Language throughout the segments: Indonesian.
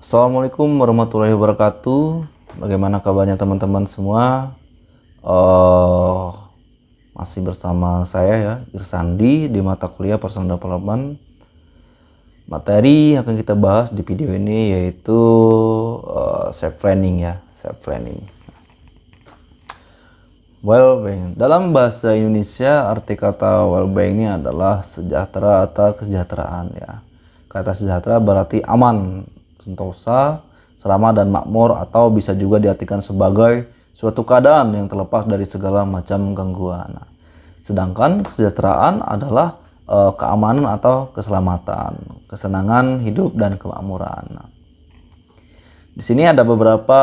Assalamualaikum warahmatullahi wabarakatuh. Bagaimana kabarnya teman-teman semua? Eh, Masih bersama saya ya, Irsandi di mata kuliah Personal Development. Materi yang akan kita bahas di video ini yaitu self planning ya, self planning. Well-being. Dalam bahasa Indonesia, arti kata well-being ini adalah sejahtera atau kesejahteraan ya. Kata sejahtera berarti aman, sentosa, selamat dan makmur, atau bisa juga diartikan sebagai suatu keadaan yang terlepas dari segala macam gangguan. Sedangkan kesejahteraan adalah keamanan atau keselamatan, kesenangan hidup dan kemakmuran. Di sini ada beberapa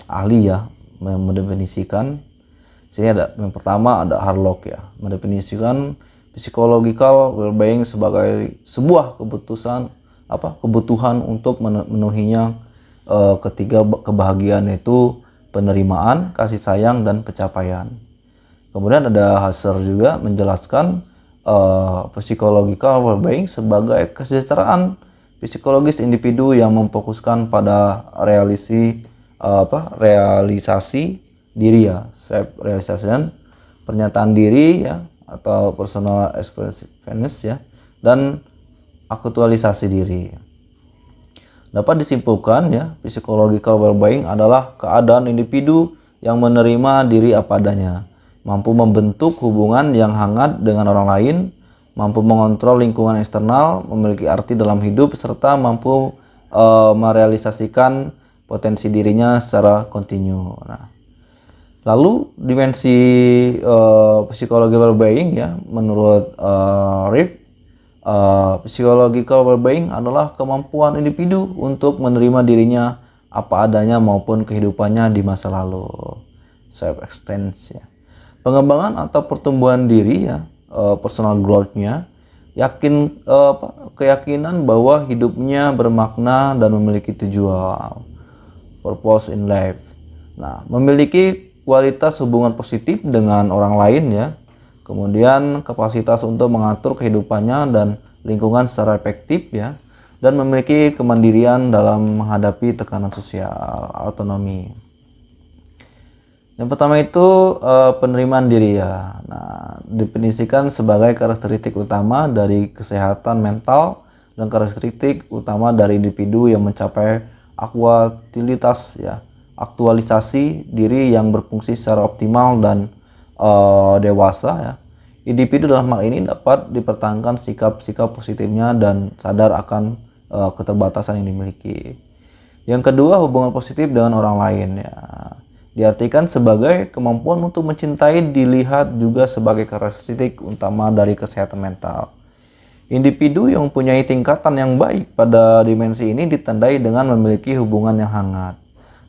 ahli ya mendefinisikan. Sini ada yang pertama ada Harlock ya, mendefinisikan psychological well-being sebagai sebuah kebutuhan untuk memenuhinya ketiga kebahagiaan, yaitu penerimaan, kasih sayang, dan pencapaian. Kemudian ada Husserl juga menjelaskan psychological well-being sebagai kesejahteraan psikologis individu yang memfokuskan pada realisasi diri ya, self realization, pernyataan diri ya, atau personal expressiveness ya, dan aktualisasi diri. Dapat disimpulkan ya, psychological well-being adalah keadaan individu yang menerima diri apa adanya, mampu membentuk hubungan yang hangat dengan orang lain, mampu mengontrol lingkungan eksternal, memiliki arti dalam hidup, serta mampu merealisasikan potensi dirinya secara kontinu. Nah, lalu dimensi psikologi well-being ya, menurut Riff, psychological well-being adalah kemampuan individu untuk menerima dirinya apa adanya maupun kehidupannya di masa lalu, self-acceptance ya. Pengembangan atau pertumbuhan diri ya, personal growth-nya, keyakinan bahwa hidupnya bermakna dan memiliki tujuan, purpose in life. Nah, memiliki kualitas hubungan positif dengan orang lain ya. Kemudian kapasitas untuk mengatur kehidupannya dan lingkungan secara efektif ya, dan memiliki kemandirian dalam menghadapi tekanan sosial, autonomi. Yang pertama itu penerimaan diri ya. Nah, definisikan sebagai karakteristik utama dari kesehatan mental dan karakteristik utama dari individu yang mencapai aktualisasi diri yang berfungsi secara optimal dan dewasa ya. Individu dalam hal ini dapat dipertahankan sikap-sikap positifnya dan sadar akan keterbatasan yang dimiliki. Yang kedua, hubungan positif dengan orang lain ya. Diartikan sebagai kemampuan untuk mencintai, dilihat juga sebagai karakteristik utama dari kesehatan mental. Individu yang mempunyai tingkatan yang baik pada dimensi ini ditandai dengan memiliki hubungan yang hangat,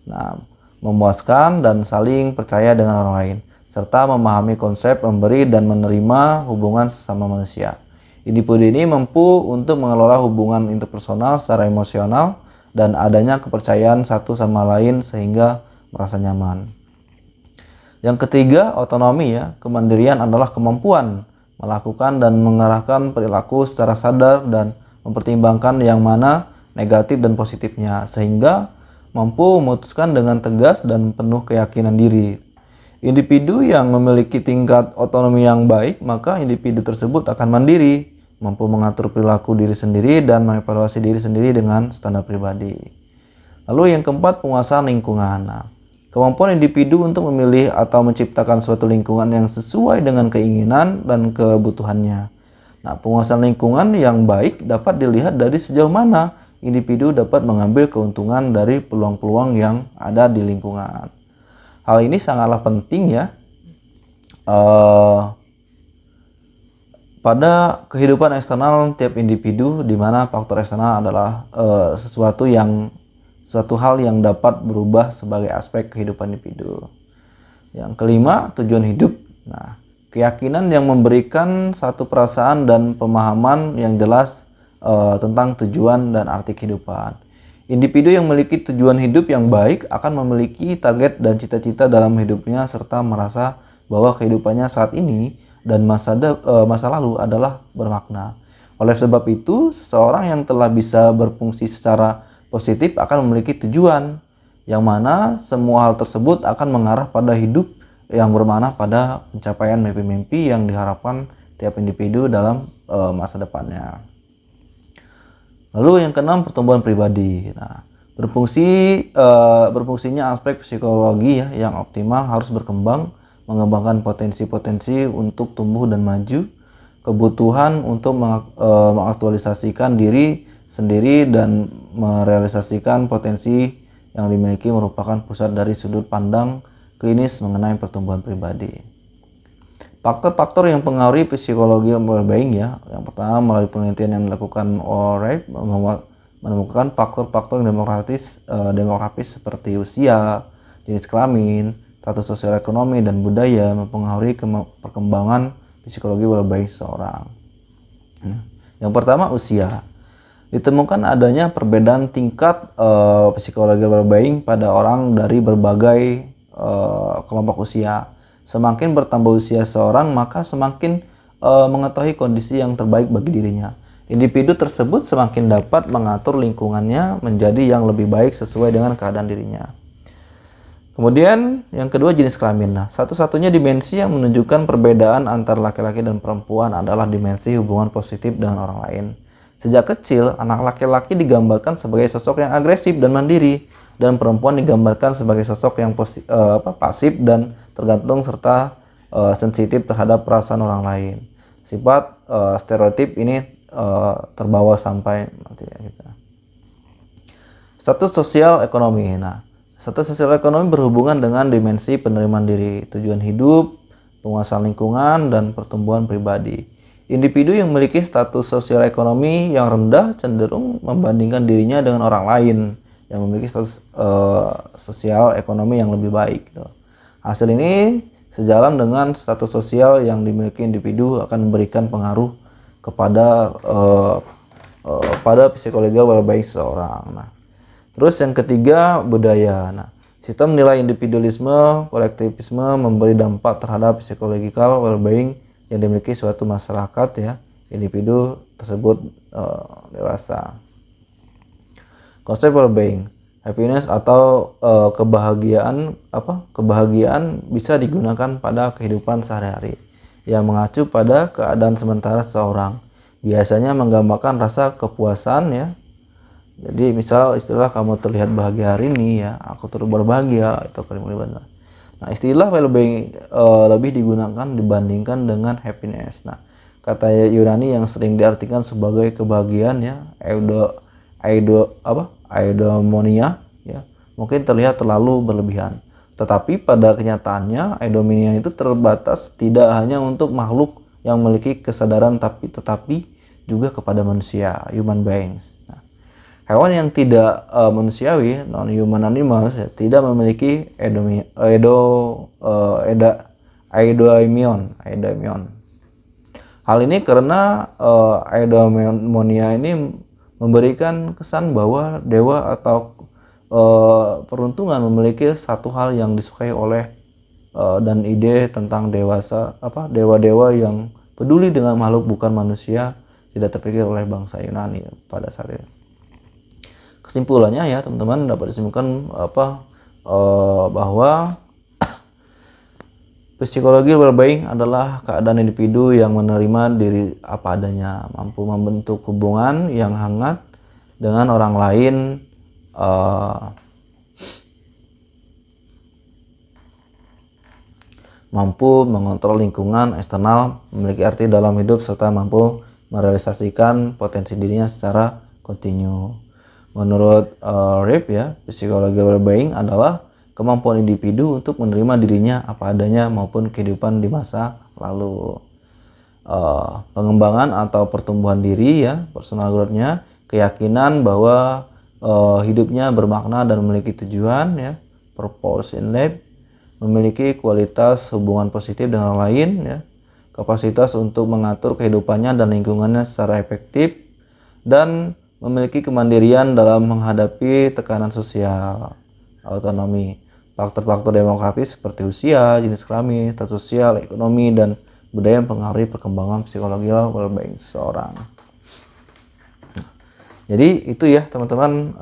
nah, memuaskan dan saling percaya dengan orang lain, serta memahami konsep memberi dan menerima hubungan sesama manusia. Individu ini mampu untuk mengelola hubungan interpersonal secara emosional dan adanya kepercayaan satu sama lain sehingga merasa nyaman. Yang ketiga, otonomi ya. Kemandirian adalah kemampuan melakukan dan mengarahkan perilaku secara sadar dan mempertimbangkan yang mana negatif dan positifnya, sehingga mampu memutuskan dengan tegas dan penuh keyakinan diri. Individu yang memiliki tingkat otonomi yang baik, maka individu tersebut akan mandiri, mampu mengatur perilaku diri sendiri dan mengevaluasi diri sendiri dengan standar pribadi. Lalu yang keempat, penguasaan lingkungan. Nah, kemampuan individu untuk memilih atau menciptakan suatu lingkungan yang sesuai dengan keinginan dan kebutuhannya. Nah, penguasaan lingkungan yang baik dapat dilihat dari sejauh mana individu dapat mengambil keuntungan dari peluang-peluang yang ada di lingkungan. Hal ini sangatlah penting ya pada kehidupan eksternal tiap individu, di mana faktor eksternal adalah suatu hal yang dapat berubah sebagai aspek kehidupan individu. Yang kelima, tujuan hidup. Nah, keyakinan yang memberikan satu perasaan dan pemahaman yang jelas tentang tujuan dan arti kehidupan. Individu yang memiliki tujuan hidup yang baik akan memiliki target dan cita-cita dalam hidupnya, serta merasa bahwa kehidupannya saat ini dan masa lalu adalah bermakna. Oleh sebab itu, seseorang yang telah bisa berfungsi secara positif akan memiliki tujuan, yang mana semua hal tersebut akan mengarah pada hidup yang bermakna pada pencapaian mimpi-mimpi yang diharapkan tiap individu dalam masa depannya. Lalu yang keenam, pertumbuhan pribadi. Nah, berfungsinya aspek psikologi ya yang optimal harus berkembang, mengembangkan potensi-potensi untuk tumbuh dan maju, kebutuhan untuk mengaktualisasikan diri sendiri dan merealisasikan potensi yang dimiliki merupakan pusat dari sudut pandang klinis mengenai pertumbuhan pribadi. Faktor-faktor yang mempengaruhi psikologi well-being ya. Yang pertama, melalui penelitian yang dilakukan oleh menemukan faktor-faktor demografis seperti usia, jenis kelamin, status sosial ekonomi dan budaya mempengaruhi perkembangan psikologi well-being seseorang. Yang pertama, usia. Ditemukan adanya perbedaan tingkat psikologi well-being pada orang dari berbagai kelompok usia. Semakin bertambah usia seorang, maka semakin mengetahui kondisi yang terbaik bagi dirinya. Individu tersebut semakin dapat mengatur lingkungannya menjadi yang lebih baik sesuai dengan keadaan dirinya. Kemudian yang kedua, jenis kelamin. Nah, satu-satunya dimensi yang menunjukkan perbedaan antara laki-laki dan perempuan adalah dimensi hubungan positif dengan orang lain. Sejak kecil, anak laki-laki digambarkan sebagai sosok yang agresif dan mandiri, dan perempuan digambarkan sebagai sosok yang pasif dan tergantung serta sensitif terhadap perasaan orang lain. Sifat stereotip ini terbawa sampai nanti ya kita. Status sosial ekonomi. Nah, status sosial ekonomi berhubungan dengan dimensi penerimaan diri, tujuan hidup, penguasaan lingkungan, dan pertumbuhan pribadi. Individu yang memiliki status sosial ekonomi yang rendah cenderung membandingkan dirinya dengan orang lain yang memiliki status sosial ekonomi yang lebih baik. Hasil ini sejalan dengan status sosial yang dimiliki individu akan memberikan pengaruh kepada pada psikologi well-being seseorang. Nah, terus yang ketiga, budaya. Nah, sistem nilai individualisme, kolektivisme memberi dampak terhadap psychological well-being yang dimiliki suatu masyarakat ya, individu tersebut dewasa. Konsep well-being, happiness atau kebahagiaan bisa digunakan pada kehidupan sehari-hari yang mengacu pada keadaan sementara seseorang. Biasanya menggambarkan rasa kepuasan ya. Jadi misal istilah kamu terlihat bahagia hari ini ya, aku turut berbahagia itu kalimat. Nah, istilah well-being lebih digunakan dibandingkan dengan happiness. Nah, kata Yunani yang sering diartikan sebagai kebahagiaan ya, eudaimonia ya, mungkin terlihat terlalu berlebihan. Tetapi pada kenyataannya eudaimonia itu terbatas tidak hanya untuk makhluk yang memiliki kesadaran tetapi juga kepada manusia, human beings. Nah, hewan yang tidak manusiawi, non-human animals, tidak memiliki eudaimonia. Hal ini karena eudaimonia ini memberikan kesan bahwa dewa atau peruntungan memiliki satu hal yang disukai oleh dan ide tentang dewa-dewa yang peduli dengan makhluk bukan manusia tidak terpikir oleh bangsa Yunani pada saat itu. Kesimpulannya ya teman-teman, dapat disimpulkan bahwa psikologi well-being adalah keadaan individu yang menerima diri apa adanya, mampu membentuk hubungan yang hangat dengan orang lain, mampu mengontrol lingkungan eksternal, memiliki arti dalam hidup, serta mampu merealisasikan potensi dirinya secara kontinu. Menurut Rip ya, psikologi well-being adalah kemampuan individu untuk menerima dirinya apa adanya maupun kehidupan di masa lalu. Pengembangan atau pertumbuhan diri ya, personal growth-nya, keyakinan bahwa hidupnya bermakna dan memiliki tujuan ya, purpose in life, memiliki kualitas hubungan positif dengan orang lain ya, kapasitas untuk mengatur kehidupannya dan lingkungannya secara efektif, dan memiliki kemandirian dalam menghadapi tekanan sosial, autonomi. Faktor-faktor demografis seperti usia, jenis kelamin, status sosial, ekonomi, dan budaya mempengaruhi perkembangan psikologi well-being seseorang. Jadi itu ya teman-teman,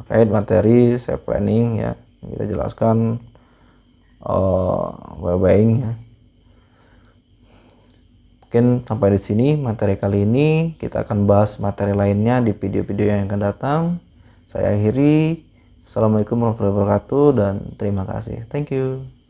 terkait materi self planning ya, yang kita jelaskan well-being ya. Mungkin sampai di sini materi kali ini. Kita akan bahas materi lainnya di video-video yang akan datang. Saya akhiri. Assalamualaikum warahmatullahi wabarakatuh dan terima kasih. Thank you.